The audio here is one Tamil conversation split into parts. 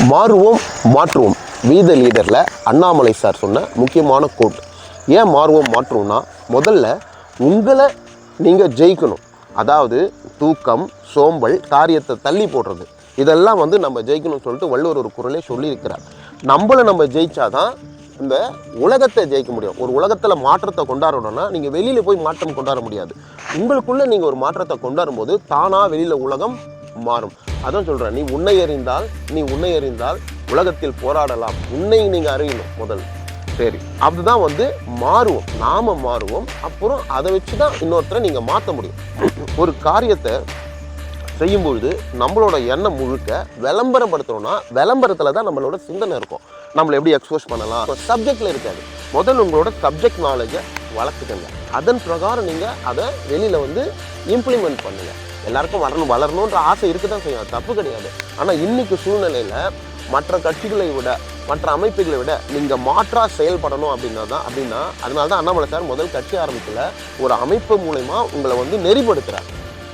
மாறுவோம் மாற்றுவோம் வீத லீடரில் அண்ணாமலை சார் சொன்ன முக்கியமான கோட். ஏன் மாறுவோம் மாற்றுவோம்னா, முதல்ல உங்களை நீங்கள் ஜெயிக்கணும். அதாவது தூக்கம், சோம்பல், காரியத்தை தள்ளி போடுறது, இதெல்லாம் நம்ம ஜெயிக்கணும்னு சொல்லிட்டு வள்ளுவர் ஒரு குறளே சொல்லியிருக்கிறார். நம்மளை நம்ம ஜெயிச்சாதான் இந்த உலகத்தை ஜெயிக்க முடியும். ஒரு உலகத்தில் மாற்றத்தை கொண்டாடணும்னா நீங்கள் வெளியில் போய் மாற்றம் கொண்டாட முடியாது. உங்களுக்குள்ளே நீங்கள் ஒரு மாற்றத்தை கொண்டாடும் போது தானாக வெளியில் உலகம் மாறும். அதான் சொல்கிறேன், நீ உன்னை அறிந்தால் உலகத்தில் போராடலாம். உன்னை நீங்கள் அறியணும் முதல். சரி, அதுதான் மாறுவோம், நாம மாறுவோம். அப்புறம் அதை வச்சு தான் இன்னொருத்தரை நீங்கள் மாற்ற முடியும். ஒரு காரியத்தை செய்யும்பொழுது நம்மளோட எண்ணம் முழுக்க விளம்பரப்படுத்தணும்னா விளம்பரத்தில் தான் நம்மளோட சிந்தனை இருக்கும். நம்மளை எப்படி எக்ஸ்போஸ் பண்ணலாம் சப்ஜெக்டில் இருக்காது. முதல்ல உங்களோட சப்ஜெக்ட் நாலேஜை வளர்த்துக்கங்க. அதன் பிரகாரம் நீங்கள் அதை வெளியில் இம்ப்ளிமெண்ட் பண்ணுங்கள். எல்லாருக்கும் வளரணுன்ற ஆசை இருக்க தான் செய்யும், தப்பு கிடையாது. ஆனால் இன்னைக்கு சூழ்நிலையில் மற்ற கட்சிகளை விட, மற்ற அமைப்புகளை விட நீங்கள் மாற்றாக செயல்படணும் அப்படின்னா அதனால தான் அண்ணாமலை சார் முதல் கட்சி ஆரம்பிக்கல, ஒரு அமைப்பு மூலமா உங்களை நெறிப்படுத்துகிறார்.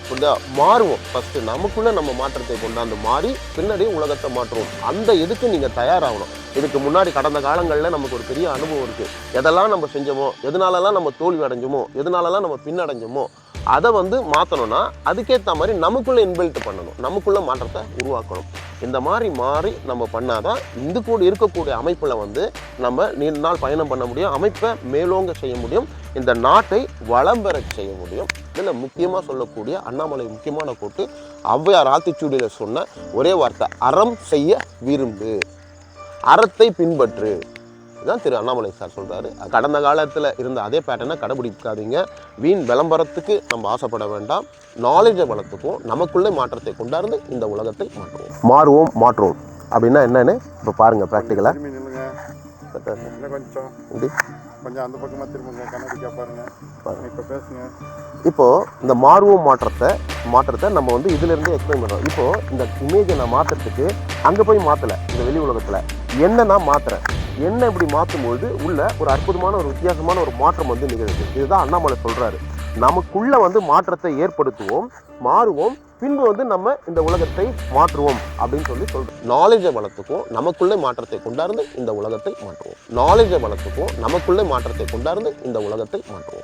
புரியுதா? மாறுவோம். ஃபஸ்ட்டு நமக்குள்ளே நம்ம மாற்றத்தை கொண்டாந்து மாறி பின்னாடி உலகத்தை மாற்றுவோம். அந்த இதுக்கு நீங்கள் தயாராகணும். இதுக்கு முன்னாடி கடந்த காலங்களில் நமக்கு ஒரு பெரிய அனுபவம் இருக்குது. எதெல்லாம் நம்ம செஞ்சோமோ, எதனாலலாம் நம்ம தோல்வி அடைஞ்சோமோ, எதனாலலாம் நம்ம பின்னடைஞ்சோமோ, அதை மாற்றணும்னா அதுக்கேற்ற மாதிரி நமக்குள்ளே இன்பில்ட் பண்ணணும், நமக்குள்ளே மாற்றத்தை உருவாக்கணும். இந்த மாதிரி மாறி நம்ம பண்ணாதான் இந்த கூட இருக்கக்கூடிய அமைப்பில் நம்ம நீண்ட நாள் பயணம் பண்ண முடியும், அமைப்பை மேலோங்க செய்ய முடியும், இந்த நாட்டை வளம் பெற செய்ய முடியும். இதில் முக்கியமாக சொல்லக்கூடிய அண்ணாமலை முக்கியமான கோட்டு, ஔவையார் ஆத்திச்சூடியில் சொன்ன ஒரே வார்த்தை, அறம் செய்ய விரும்பு, அறத்தை பின்பற்று. இதுதான் திரு அண்ணாமலை சார் சொல்கிறாரு. கடந்த காலத்தில் இருந்த அதே பேட்டர்னை கடைபிடிக்காதீங்க. வீண் விளம்பரத்துக்கு நம்ம ஆசைப்பட வேண்டாம். நாலேஜை வளர்த்துக்குவோம், நமக்குள்ளே மாற்றத்தை கொண்டாந்து இந்த உலகத்தை மாற்றுவோம். மாறுவோம் மாற்றுவோம் அப்படின்னா என்னன்னு இப்போ பாருங்கள் ப்ராக்டிக்கலாக. கொஞ்சம் அந்த பக்கமாக திரும்புங்க, கண்ணாடிக்கா பாருங்க, இப்போ பேசுங்க. இப்போது இந்த மாறுவோம் மாற்றத்தை நம்ம இதிலேருந்து எக்ஸ்பிளைன் பண்ணுறோம். இப்போது இந்த இமேஜை நான் மாற்றுறதுக்கு அங்கே போய் மாற்றலை, இந்த வெளி உலகத்தில் என்ன நான் மாற்றுறேன், என்ன இப்படி மாற்றும்பொழுது உள்ள ஒரு அற்புதமான ஒரு வித்தியாசமான ஒரு மாற்றம் நிகழுது. இதுதான் அண்ணாமலை சொல்கிறாரு. நமக்குள்ளே மாற்றத்தை ஏற்படுத்துவோம், மாறுவோம், பின்பு நம்ம இந்த உலகத்தை மாற்றுவோம் அப்படின்னு சொல்கிறோம். நாலேஜை வளர்த்துக்குவோம், நமக்குள்ளே மாற்றத்தை கொண்டாந்து இந்த உலகத்தை மாற்றுவோம். நாலேஜை வளர்த்துக்குவோம், நமக்குள்ளே மாற்றத்தை கொண்டாந்து இந்த உலகத்தை மாற்றுவோம்.